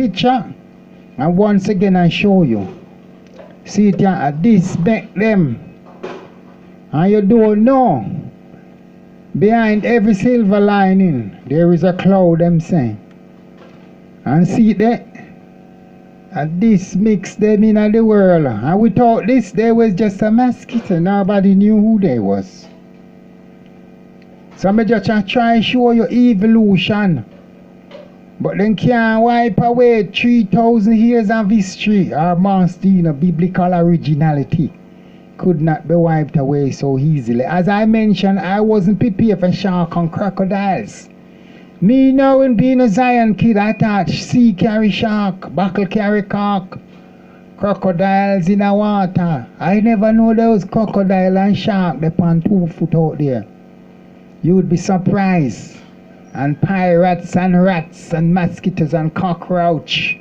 picture. And once again I show you. See it here, this back them. And you don't know. Behind every silver lining, there is a cloud, them saying. And see there. And this mix them in the world. And without this, there was just a mosquito. Nobody knew who they was. So I just try to show you evolution. But then can't wipe away 3,000 years of history. Our master, biblical originality could not be wiped away so easily. As I mentioned, I wasn't prepared for shark and crocodiles. Me knowing being a Zion kid, I thought sea carry shark, buckle carry cork, crocodiles in the water. I never know there was crocodile and shark upon 2 foot out there. You would be surprised. And pirates and rats and mosquitoes and cockroach.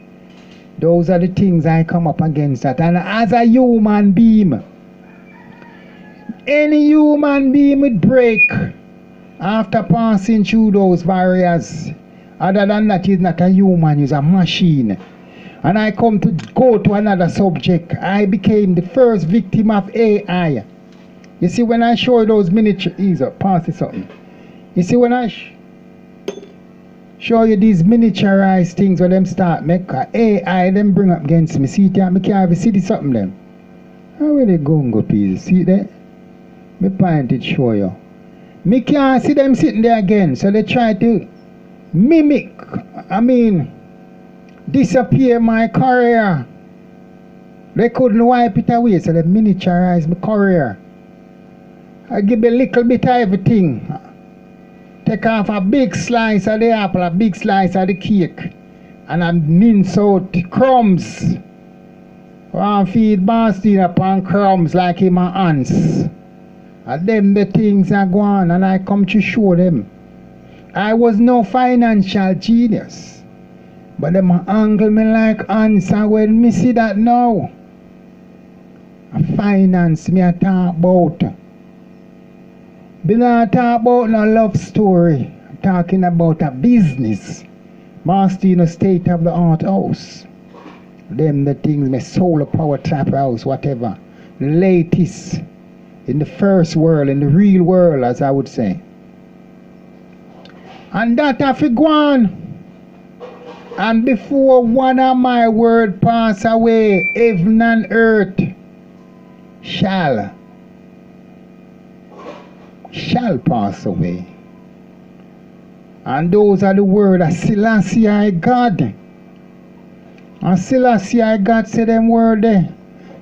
Those are the things I come up against that. And as a human being, any human being would break after passing through those barriers. Other than that, he's not a human, he's a machine. And I come to go to another subject. I became the first victim of AI. You see, when I show you those miniature, pass it something. You see, when I show you these miniaturized things when them start make AI them bring up against me. See it here, I can't even see this something them. How will they go please? See there? Me point it show you. Me can't see them sitting there again. So they try to mimic, disappear my career. They couldn't wipe it away, so they miniaturize my career. I give a little bit of everything. Take off a big slice of the apple, a big slice of the cake, and I mince out crumbs. I feed Boston upon crumbs like in my hands. And them the things are going, and I come to show them. I was no financial genius, but them angle me like ants, and when me see that now, finance me a talk about. Be not talk about no love story. I'm talking about a business. Master in a state of the art house. Them the things, my solar power trap house, whatever. The latest in the first world, in the real world, as I would say. And that have to go on. And before one of my word pass away, heaven and earth shall pass away. And those are the words of Selassie I God. And Selassie I God said them word there.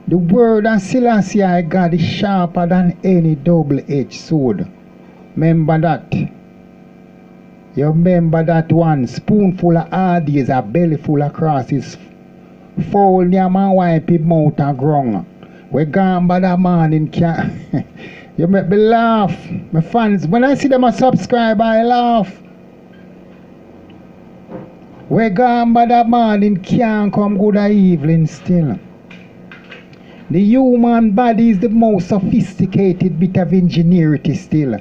The word of Selassie I God is sharper than any double-edged sword. Remember that. You remember that one spoonful of hard is a belly full of crosses. Fold near my wipe him mouth and grung. We gone by that morning can you make me laugh. My fans, when I see them a subscribe, I laugh. We gone by that morning can't come good or evening still. The human body is the most sophisticated bit of ingenuity still.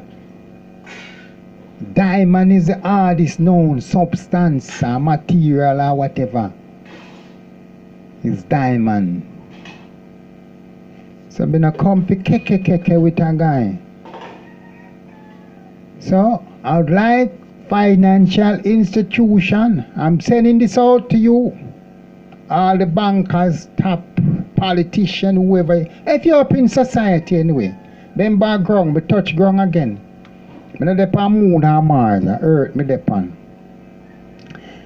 Diamond is the hardest known substance or material or whatever. It's diamond. So I'm gonna come to keke with a guy. So I would like financial institution. I'm sending this out to you. All the bankers, top politician, whoever. If you're up in society anyway, then back ground, we touch ground again. I'm not depend on moon or Mars or Earth, me depend.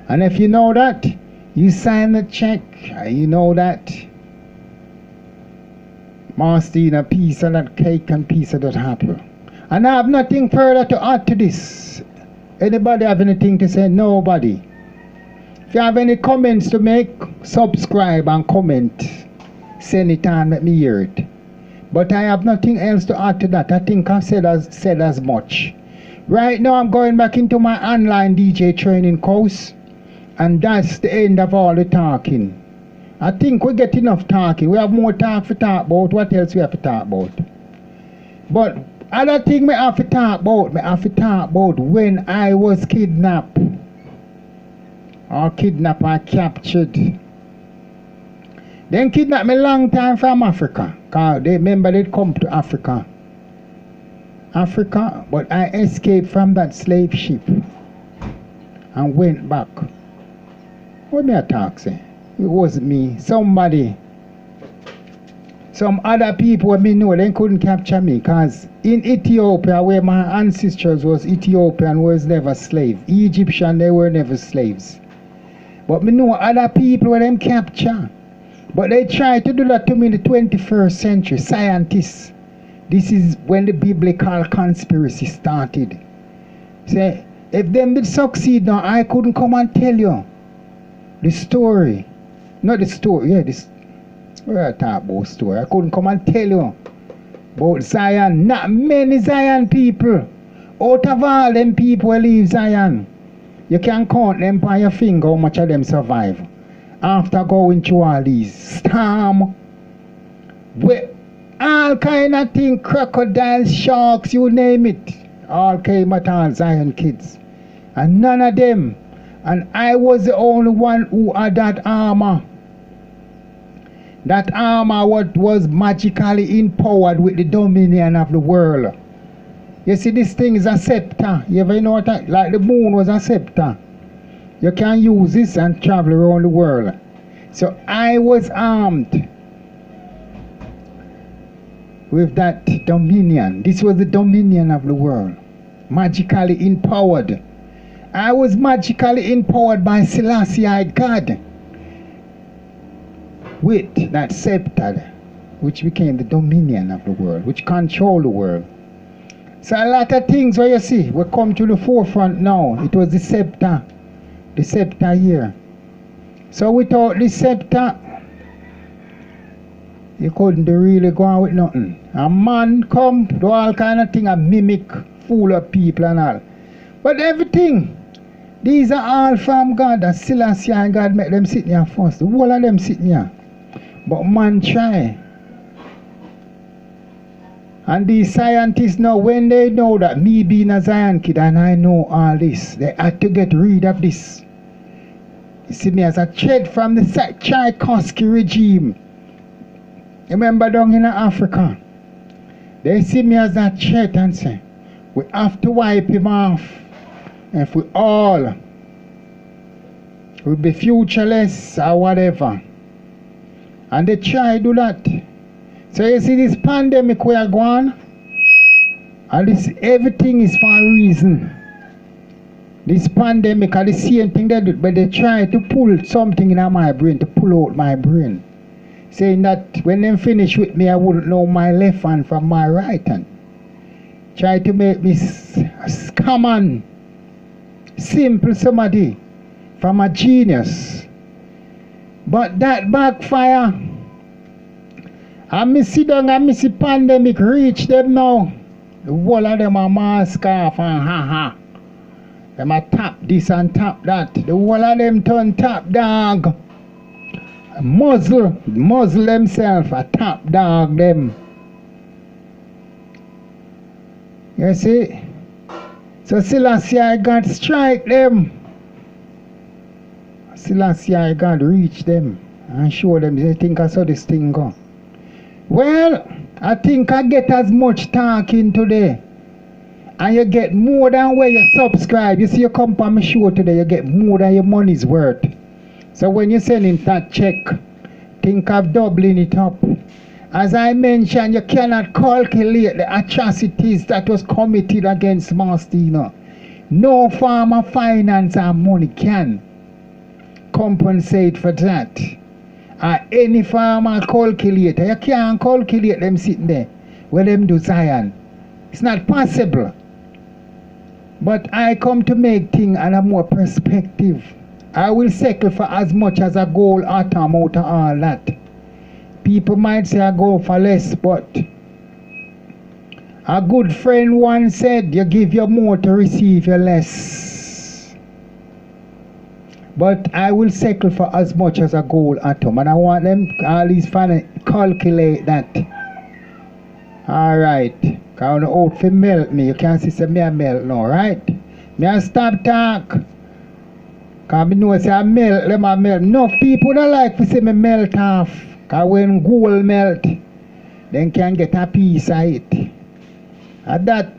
And if you know that, you sign the check, you know that. Master in a piece of that cake and piece of that apple. And I have nothing further to add to this. Anybody have anything to say? Nobody. If you have any comments to make, subscribe and comment. Send it and let me hear it. But I have nothing else to add to that. I think I've said as much. Right now I'm going back into my online DJ training course. And that's the end of all the talking. I think we get enough talking. We have more talk to talk about. What else we have to talk about? But other thing I have to talk about when I was kidnapped. or kidnapped or captured. Then kidnapped me long time from Africa. Cause they remember they'd come to Africa. But I escaped from that slave ship and went back. What may I talk say? It wasn't me. Somebody. Some other people me know they couldn't capture me because in Ethiopia where my ancestors was Ethiopian was never slave. Egyptian they were never slaves. But me know other people where them capture. But they try to do that to me in the 21st century. Scientists. This is when the biblical conspiracy started. Say, if them did succeed now, I couldn't come and tell you the story. Not the story, yeah, this. Where I talk about story. I couldn't come and tell you about Zion. Not many Zion people. Out of all them people who leave Zion, you can count them by your finger how much of them survive. After going through all these storm, with all kind of things, crocodiles, sharks, you name it, all came at all Zion kids. And none of them. And I was the only one who had that armor. That armor was magically empowered with the dominion of the world. You see, this thing is a scepter. You ever know what like the moon was a scepter? You can use this and travel around the world. So I was armed with that dominion. This was the dominion of the world. Magically empowered. I was magically empowered by Selassie God. With that scepter, which became the dominion of the world, which controlled the world. So a lot of things where you see will come to the forefront now. It was the scepter here. So without the scepter, you couldn't really go on with nothing. A man come, do all kind of thing, and mimic, fool of people and all. But everything, these are all from God. That Selassie and God make them sit here first. The whole of them sit here. But man try. And these scientists now, when they know that me being a Zion kid and I know all this, they had to get rid of this. You see me as a threat from the Tchaikovsky regime. Remember down in Africa, they see me as a threat and say, we have to wipe him off. If we all will be futureless or whatever. And they try to do that. So you see this pandemic we are going, and this everything is for a reason. This pandemic are the same thing they do, but they try to pull something in my brain, to pull out my brain. Saying that when they finish with me, I wouldn't know my left hand from my right hand. Try to make me common, simple somebody from a genius. But that backfire. And me sit down and me see pandemic reach them now. The whole of them are mask off and ha. Them a tap this and tap that. The whole of them turn tap dog. Muzzle themselves a tap dog them. You see? So Selassie God strike them. Selassie God reach them and show them they think I saw this thing go. Well, I think I get as much talking today. And you get more than where you subscribe. You see you come on my show today, you get more than your money's worth. So when you send in that check, think of doubling it up. As I mentioned, you cannot calculate the atrocities that was committed against Mastino. No form of finance or money can compensate for that. Or any form of calculator. You can't calculate them sitting there where them do Zion. It's not possible. But I come to make things on a more perspective. I will settle for as much as a gold atom out of all that. People might say I go for less, but a good friend once said, you give your more to receive your less. But I will settle for as much as a gold atom. And I want them, all these fans, calculate that. Alright. Because the out for melt me. You can't see me a melt now, right? Me a stop talk. Because I know say I melt, them I melt. Enough people don't like to see me melt off. Because when gold melt, then can get a piece of it. And that.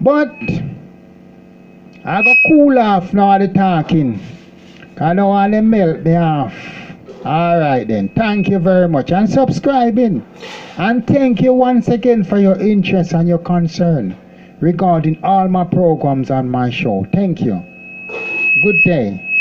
But I go cool off now the talking. Because I don't want to melt me off. Alright then. Thank you very much. And subscribing. And thank you once again for your interest and your concern regarding all my programs on my show. Thank you. Good day.